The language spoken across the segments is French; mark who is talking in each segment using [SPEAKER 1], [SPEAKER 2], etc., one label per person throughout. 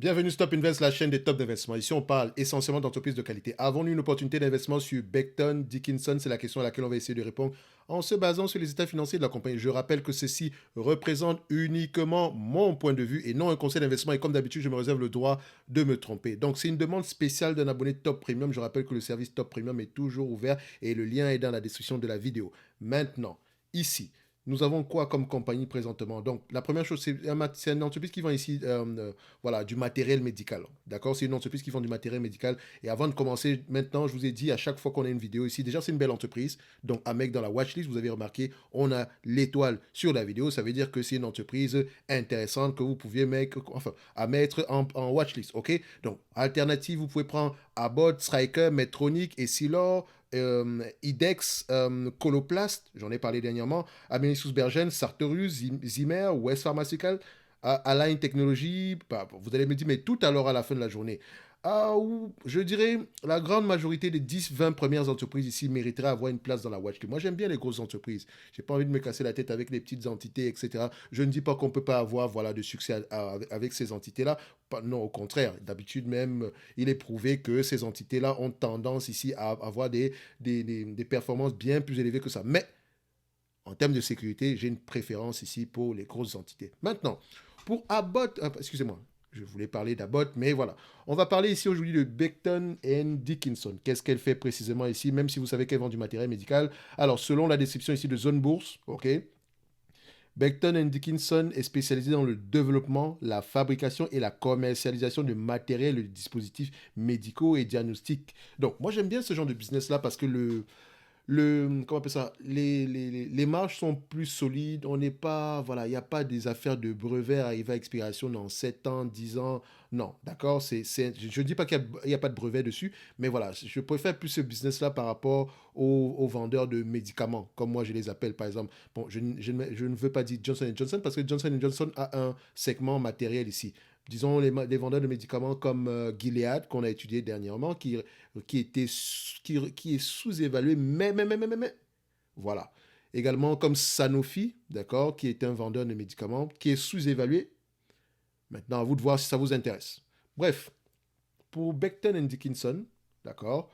[SPEAKER 1] Bienvenue Stop Invest, la chaîne des top d'investissement. Ici, on parle essentiellement d'entreprises de qualité. Avons-nous une opportunité d'investissement sur Becton Dickinson? C'est la question à laquelle on va essayer de répondre en se basant sur les états financiers de la compagnie. Je rappelle que ceci représente uniquement mon point de vue et non un conseil d'investissement. Et comme d'habitude, je me réserve le droit de me tromper. Donc, c'est une demande spéciale d'un abonné Top Premium. Je rappelle que le service Top Premium est toujours ouvert et le lien est dans la description de la vidéo. Maintenant, ici, nous avons quoi comme compagnie présentement? Donc, la première chose, c'est une entreprise qui vend ici voilà, du matériel médical. D'accord? C'est une entreprise qui vend du matériel médical. Et avant de commencer, maintenant, je vous ai dit à chaque fois qu'on a une vidéo ici, déjà, c'est une belle entreprise. Donc, à mettre dans la watchlist, vous avez remarqué, on a l'étoile sur la vidéo. Ça veut dire que c'est une entreprise intéressante que vous pouviez mettre, enfin, à mettre en watchlist. OK? Donc, alternative, vous pouvez prendre Abbott, Stryker, Medtronic, Essilor, IDEX, Coloplast, j'en ai parlé dernièrement, Amélie Bergen, Sartorius, Zimmer, West Pharmaceutical, Align Technology. Bah, vous allez me dire, mais tout alors à la fin de la journée. Je dirais la grande majorité des 10-20 premières entreprises ici mériteraient avoir une place dans la watchlist. Moi, j'aime bien les grosses entreprises. J'ai pas envie de me casser la tête avec les petites entités, etc. Je ne dis pas qu'on peut pas avoir voilà, de succès avec ces entités-là. Non, au contraire. D'habitude même, il est prouvé que ces entités-là ont tendance ici à avoir des performances bien plus élevées que ça. Mais en termes de sécurité, j'ai une préférence ici pour les grosses entités. Maintenant, pour Abbott, excusez-moi, je voulais parler d'Abbott, mais voilà. On va parler ici aujourd'hui de Becton Dickinson. Qu'est-ce qu'elle fait précisément ici, même si vous savez qu'elle vend du matériel médical. Alors, selon la description ici de Zone Bourse, ok, Becton Dickinson est spécialisé dans le développement, la fabrication et la commercialisation de matériel et de dispositifs médicaux et diagnostiques. Donc, moi, j'aime bien ce genre de business-là parce que comment on appelle ça, les marges sont plus solides, on n'est pas, voilà, il n'y a pas des affaires de brevets arrivés à expiration dans 7 ans, 10 ans, non, d'accord, je ne dis pas qu'il n'y a pas de brevet dessus, mais voilà, je préfère plus ce business-là par rapport aux vendeurs de médicaments, comme moi je les appelle par exemple. Bon, je ne veux pas dire Johnson Johnson parce que Johnson Johnson a un segment matériel ici. Disons les vendeurs de médicaments comme Gilead, qu'on a étudié dernièrement, qui est sous-évalué, mais, voilà. Également comme Sanofi, d'accord, qui est un vendeur de médicaments, qui est sous-évalué. Maintenant, à vous de voir si ça vous intéresse. Bref, pour Becton Dickinson, d'accord,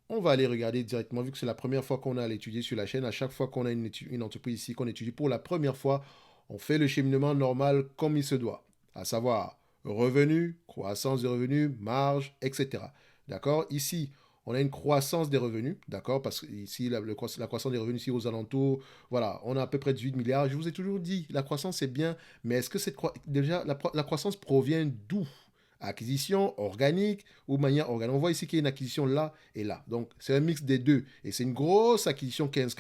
[SPEAKER 1] on va aller regarder directement, vu que c'est la première fois qu'on a à l'étudier sur la chaîne. À chaque fois qu'on a une entreprise ici qu'on étudie pour la première fois, on fait le cheminement normal comme il se doit, à savoir revenus, croissance des revenus, marge, etc. D'accord? Ici, on a une croissance des revenus, d'accord? Parce que ici, la croissance des revenus ici aux alentours, voilà, on a à peu près 18 milliards. Je vous ai toujours dit, la croissance c'est bien, mais est-ce que déjà la croissance provient d'où? Acquisition organique ou manière organique. On voit ici qu'il y a une acquisition là et là. Donc, c'est un mix des deux. Et c'est une grosse acquisition, 15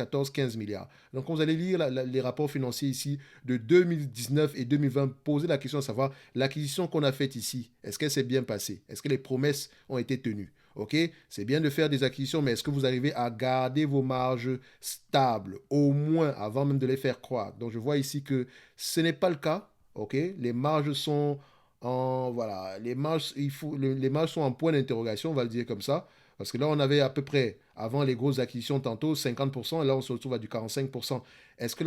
[SPEAKER 1] milliards. Donc, quand vous allez lire les rapports financiers ici de 2019 et 2020, posez la question à savoir, l'acquisition qu'on a faite ici, est-ce qu'elle s'est bien passée? Est-ce que les promesses ont été tenues? Ok, c'est bien de faire des acquisitions, mais est-ce que vous arrivez à garder vos marges stables, au moins avant même de les faire croître? Donc, je vois ici que ce n'est pas le cas. Ok, les marges sont voilà, les marges sont en point d'interrogation, on va le dire comme ça. Parce que là, on avait à peu près, avant les grosses acquisitions, tantôt 50%, et là, on se retrouve à du 45%. Est-ce que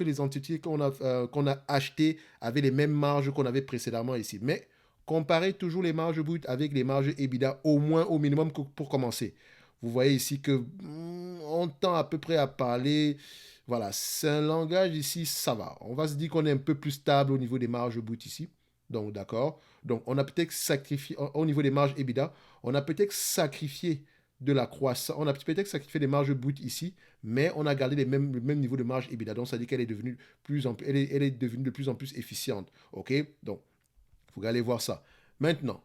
[SPEAKER 1] les entités qu'on a achetées avaient les mêmes marges qu'on avait précédemment ici? Mais comparez toujours les marges brutes avec les marges EBITDA, au moins, au minimum, pour commencer. Vous voyez ici que on tend à peu près à parler. Voilà, c'est un langage ici, ça va. On va se dire qu'on est un peu plus stable au niveau des marges brutes ici. Donc, d'accord. Donc, on a peut-être sacrifié, au niveau des marges EBITDA, on a peut-être sacrifié de la croissance, on a peut-être sacrifié des marges brutes ici, mais on a gardé le même niveau de marge EBITDA. Donc, ça dit qu'elle est devenue elle est devenue de plus en plus efficiente. OK? Donc, il faut aller voir ça. Maintenant,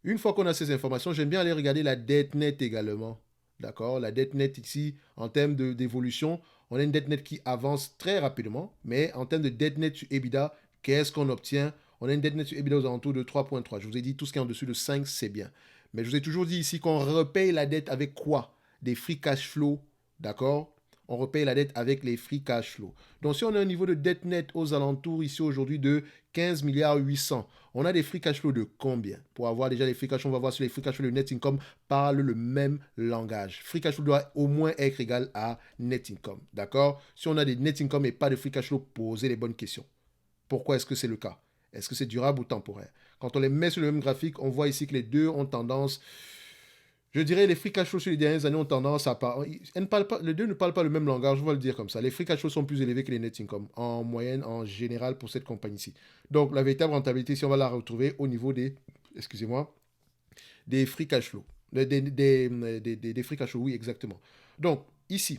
[SPEAKER 1] une fois qu'on a ces informations, j'aime bien aller regarder la dette nette également. D'accord? La dette nette ici, en termes d'évolution, on a une dette nette qui avance très rapidement, mais en termes de dette nette sur EBITDA, qu'est-ce qu'on obtient? On a une dette nette sur EBITDA aux alentours de 3,3. Je vous ai dit, tout ce qui est en dessous de 5, c'est bien. Mais je vous ai toujours dit ici qu'on repaye la dette avec quoi? Des free cash flow. D'accord? On repaye la dette avec les free cash flow. Donc si on a un niveau de dette nette aux alentours ici aujourd'hui de 15 milliards 800, on a des free cash flow de combien? Pour avoir déjà les free cash flow, on va voir si les free cash flow, le net income parlent le même langage. Free cash flow doit au moins être égal à net income. D'accord? Si on a des net income et pas de free cash flow, posez les bonnes questions. Pourquoi est-ce que c'est le cas? Est-ce que c'est durable ou temporaire? Quand on les met sur le même graphique, on voit ici que les deux ont tendance, je dirais, les free cash flow sur les dernières années ont tendance à les deux ne parlent pas le même langage, je vais le dire comme ça. Les free cash flow sont plus élevés que les net income, en moyenne, en général, pour cette compagnie-ci. Donc, la véritable rentabilité, si on va la retrouver au niveau excusez-moi, des free cash flow. Des free cash flow, oui, exactement. Donc, ici,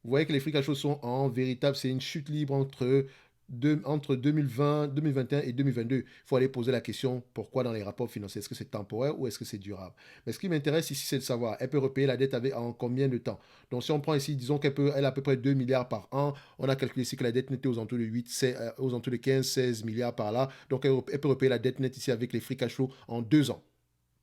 [SPEAKER 1] vous voyez que les free cash flow sont en véritable, c'est une chute libre entre 2020, 2021 et 2022. Il faut aller poser la question, pourquoi dans les rapports financiers? Est-ce que c'est temporaire ou est-ce que c'est durable? Mais ce qui m'intéresse ici, c'est de savoir, elle peut repayer la dette en combien de temps? Donc, si on prend ici, disons elle a à peu près 2 milliards par an, on a calculé ici que la dette nette est aux alentours de 15, 16 milliards par là. Donc, elle peut repayer la dette nette ici avec les free cash flow en 2 ans.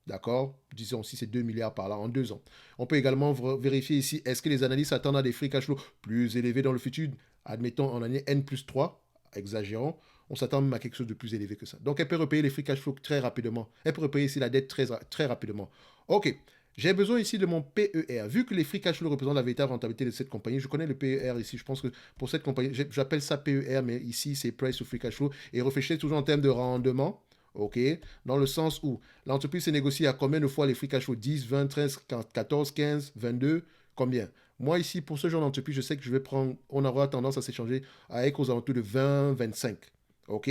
[SPEAKER 1] D'accord? Disons si c'est 2 milliards par là en 2 ans. On peut également vérifier ici, est-ce que les analystes attendent à des free cash flow plus élevés dans le futur? Admettons en année N plus 3, exagérons, on s'attend même à quelque chose de plus élevé que ça. Donc elle peut repayer les free cash flow très rapidement. Elle peut repayer ici la dette très rapidement. Ok, j'ai besoin ici de mon PER. Vu que les free cash flow représentent la véritable rentabilité de cette compagnie, je connais le PER ici. Je pense que pour cette compagnie, j'appelle ça PER, mais ici c'est Price to Free Cash Flow. Et réfléchissez toujours en termes de rendement. OK? Dans le sens où l'entreprise se négocie à combien de fois les free cash flow? 10, 20, 13, 14, 15, 22? Combien? Moi, ici, pour ce genre d'entreprise, je sais que on aura tendance à s'échanger avec aux alentours de 20, 25. OK?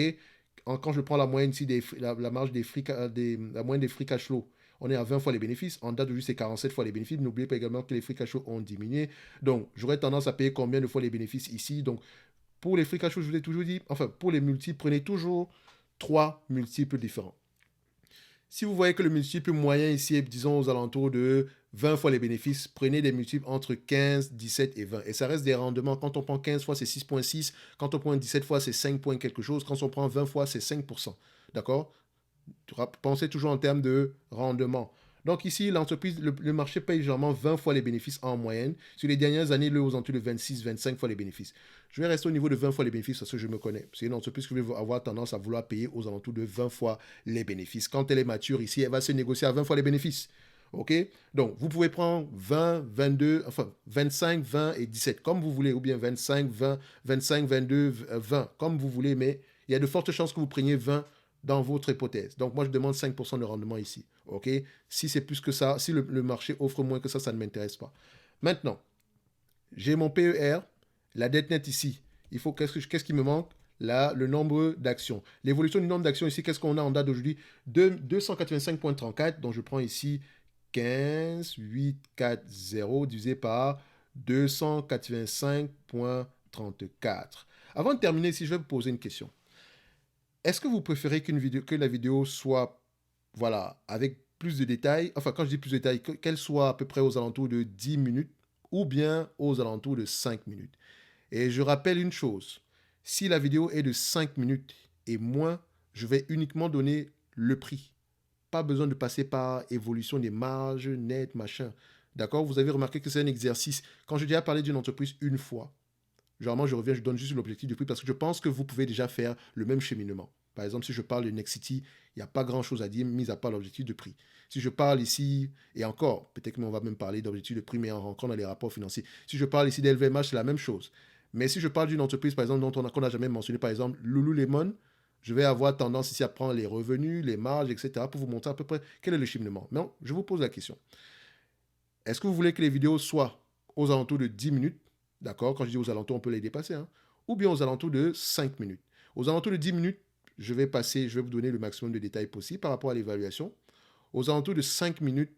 [SPEAKER 1] Quand je prends la moyenne ici, la marge la moyenne des free cash flow, on est à 20 fois les bénéfices. En date d'aujourd'hui, c'est 47 fois les bénéfices. N'oubliez pas également que les free cash flow ont diminué. Donc, j'aurais tendance à payer combien de fois les bénéfices ici. Donc, pour les free cash flow, je vous ai toujours dit, enfin, pour les multiples, prenez toujours 3 multiples différents. Si vous voyez que le multiple moyen ici est, disons, aux alentours de 20 fois les bénéfices, prenez des multiples entre 15, 17 et 20. Et ça reste des rendements. Quand on prend 15 fois, c'est 6,6. Quand on prend 17 fois, c'est 5 points quelque chose. Quand on prend 20 fois, c'est 5%. D'accord? Pensez toujours en termes de rendement. Donc ici, l'entreprise, le marché paye généralement 20 fois les bénéfices en moyenne. Sur les dernières années, aux alentours de 26, 25 fois les bénéfices. Je vais rester au niveau de 20 fois les bénéfices parce que je me connais. C'est une entreprise qui va avoir tendance à vouloir payer aux alentours de 20 fois les bénéfices. Quand elle est mature ici, elle va se négocier à 20 fois les bénéfices. OK? Donc, vous pouvez prendre 20, 22, enfin 25, 20 et 17 comme vous voulez, ou bien 25, 20, 25, 22, 20 comme vous voulez, mais il y a de fortes chances que vous preniez 20 dans votre hypothèse. Donc, moi, je demande 5% de rendement ici. OK? Si c'est plus que ça, si le marché offre moins que ça ne m'intéresse pas. Maintenant, j'ai mon PER, la dette nette ici. Il faut qu'est-ce qui me manque? Là, le nombre d'actions. L'évolution du nombre d'actions ici, qu'est-ce qu'on a en date d'aujourd'hui? 285,34. Donc, je prends ici 15,840 divisé par 285,34. Avant de terminer ici, je vais vous poser une question. Est-ce que vous préférez que la vidéo soit, voilà, avec plus de détails, enfin quand je dis plus de détails, qu'elle soit à peu près aux alentours de 10 minutes ou bien aux alentours de 5 minutes? Et je rappelle une chose, si la vidéo est de 5 minutes et moins, je vais uniquement donner le prix. Pas besoin de passer par évolution des marges, net, machin. D'accord? Vous avez remarqué que c'est un exercice. Quand j'ai déjà parlé d'une entreprise une fois, généralement, je reviens, je donne juste l'objectif du prix parce que je pense que vous pouvez déjà faire le même cheminement. Par exemple, si je parle de Nexity, il n'y a pas grand-chose à dire, mis à part l'objectif de prix. Si je parle ici, et encore, peut-être qu'on va même parler d'objectif de prix, mais en rentrant dans les rapports financiers. Si je parle ici d'LVMH, c'est la même chose. Mais si je parle d'une entreprise, par exemple, qu'on n'a jamais mentionné, par exemple, Lululemon, je vais avoir tendance ici à prendre les revenus, les marges, etc., pour vous montrer à peu près quel est le cheminement. Non, je vous pose la question. Est-ce que vous voulez que les vidéos soient aux alentours de 10 minutes? D'accord? Quand je dis aux alentours, on peut les dépasser. Hein? Ou bien aux alentours de 5 minutes. Aux alentours de 10 minutes, je vais vous donner le maximum de détails possible par rapport à l'évaluation. Aux alentours de 5 minutes,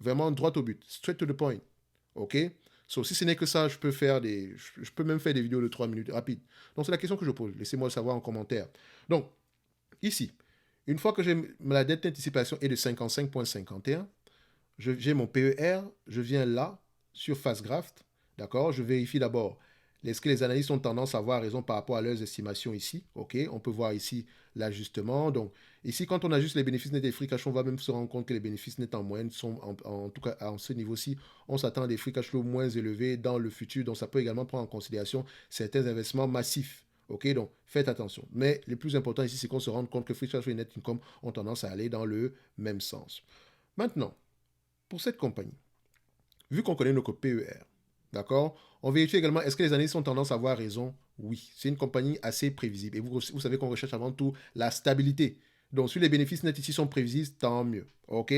[SPEAKER 1] vraiment droit au but, straight to the point. OK? So, si ce n'est que ça, je peux même faire des vidéos de 3 minutes rapides. Donc, c'est la question que je pose. Laissez-moi le savoir en commentaire. Donc, ici, une fois que la dette d'anticipation est de 55,51, j'ai mon PER, je viens là, sur FastGraft, d'accord? Je vérifie d'abord, est-ce que les analystes ont tendance à avoir raison par rapport à leurs estimations ici? OK, on peut voir ici l'ajustement. Donc, ici, quand on ajuste les bénéfices nets et free cash flow, on va même se rendre compte que les bénéfices nets en moyenne sont, en tout cas, à ce niveau-ci, on s'attend à des free cash flow moins élevés dans le futur. Donc, ça peut également prendre en considération certains investissements massifs. OK, donc faites attention. Mais le plus important ici, c'est qu'on se rende compte que free cash flow et net income ont tendance à aller dans le même sens. Maintenant, pour cette compagnie, vu qu'on connaît notre PER, D'accord? On vérifie également, est-ce que les analystes ont tendance à avoir raison? Oui, c'est une compagnie assez prévisible. Et vous savez qu'on recherche avant tout la stabilité. Donc, si les bénéfices nets ici sont prévisibles, tant mieux. OK?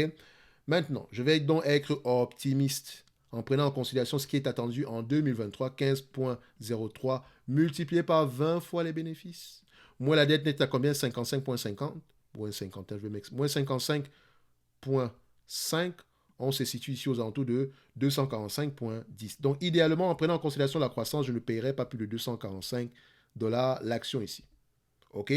[SPEAKER 1] Maintenant, je vais donc être optimiste en prenant en considération ce qui est attendu en 2023, 15,03 multiplié par 20 fois les bénéfices. Moins la dette nette à combien? 55,50. Moins 51, je vais m'expliquer. Moins 55,5. On se situe ici aux alentours de 245,10. Donc, idéalement, en prenant en considération la croissance, je ne paierai pas plus de 245 dollars l'action ici. OK?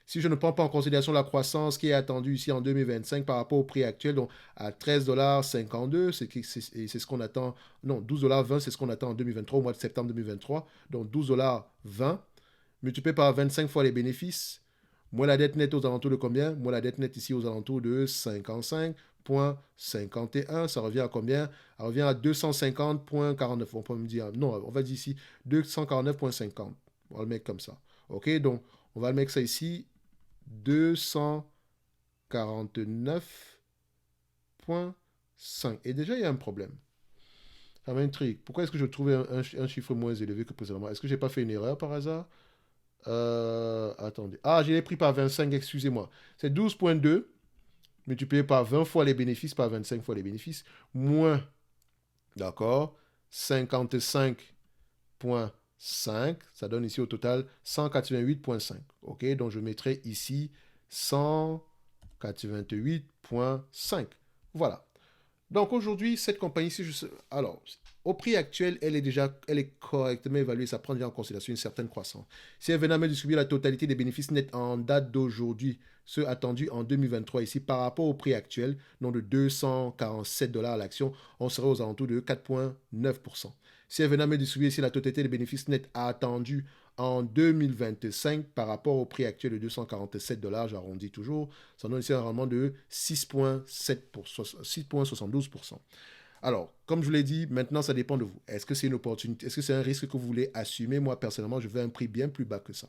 [SPEAKER 1] Si je ne prends pas en considération la croissance qui est attendue ici en 2025 par rapport au prix actuel, donc à 13,52 $, c'est ce qu'on attend. Non, 12,20 $, c'est ce qu'on attend en 2023, au mois de septembre 2023. Donc 12,20 $, multiplié par 25 fois les bénéfices. Moi, la dette nette aux alentours de combien? Moi, la dette nette ici aux alentours de 55,51. Ça revient à combien? Ça revient à 250,49. On peut me dire, non, on va dire ici 249,50. On va le mettre comme ça. OK? Donc, on va le mettre ça ici. 249,5. Et déjà, il y a un problème. Ça m'intrigue. Pourquoi est-ce que je trouvais un chiffre moins élevé que précédemment? Est-ce que je n'ai pas fait une erreur par hasard? Attendez. Ah, je l'ai pris par 25, excusez-moi. C'est 12,2 multiplié par 20 fois les bénéfices, par 25 fois les bénéfices, moins, d'accord, 55,5. Ça donne ici au total 188,5. OK, donc je mettrai ici 188,5. Voilà. Donc aujourd'hui, cette compagnie-ci, alors, au prix actuel, elle est correctement évaluée. Ça prend bien en considération une certaine croissance. Si elle venait à me distribuer la totalité des bénéfices nets en date d'aujourd'hui, ceux attendus en 2023 ici, par rapport au prix actuel, non de 247 dollars à l'action, on serait aux alentours de 4,9%. Si elle venait à me distribuer ici la totalité des bénéfices nets attendus en 2025 par rapport au prix actuel de 247 dollars, j'arrondis toujours, ça donne ici un rendement de 6,72%. Alors, comme je vous l'ai dit, maintenant, ça dépend de vous. Est-ce que c'est une opportunité? Est-ce que c'est un risque que vous voulez assumer? Moi, personnellement, je veux un prix bien plus bas que ça.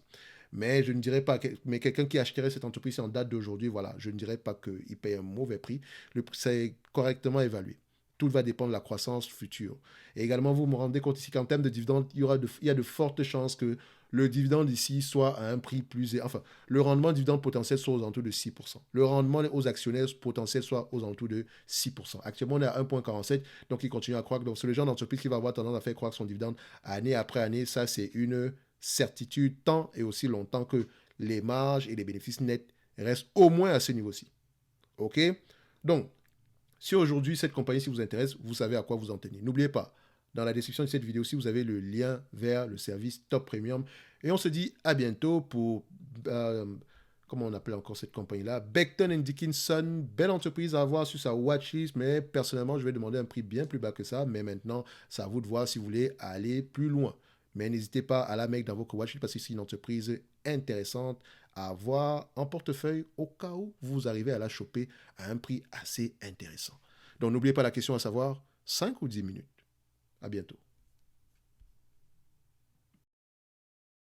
[SPEAKER 1] Mais je ne dirais pas, mais quelqu'un qui achèterait cette entreprise en date d'aujourd'hui, voilà, je ne dirais pas qu'il paye un mauvais prix. Le prix, c'est correctement évalué. Tout va dépendre de la croissance future. Et également, vous me rendez compte ici qu'en termes de dividendes, il y a de fortes chances que le dividende ici soit à un prix plus... Enfin, le rendement dividende potentiel soit aux alentours de 6%. Le rendement aux actionnaires potentiels soit aux alentours de 6%. Actuellement, on est à 1,47, donc il continue à croître. Donc, c'est le genre d'entreprise qui va avoir tendance à faire croître son dividende année après année. Ça, c'est une certitude tant et aussi longtemps que les marges et les bénéfices nets restent au moins à ce niveau-ci. OK? Donc, si aujourd'hui cette compagnie-ci vous intéresse, vous savez à quoi vous en tenir. N'oubliez pas, dans la description de cette vidéo-ci, vous avez le lien vers le service Top Premium. Et on se dit à bientôt pour, comment on appelle encore cette compagnie-là? Becton Dickinson, belle entreprise à avoir sur sa watchlist, mais personnellement, je vais demander un prix bien plus bas que ça. Mais maintenant, c'est à vous de voir si vous voulez aller plus loin. Mais n'hésitez pas à la mettre dans votre watchlist parce que c'est une entreprise intéressante à avoir en portefeuille au cas où vous arrivez à la choper à un prix assez intéressant. Donc n'oubliez pas la question à savoir 5 ou 10 minutes. À bientôt.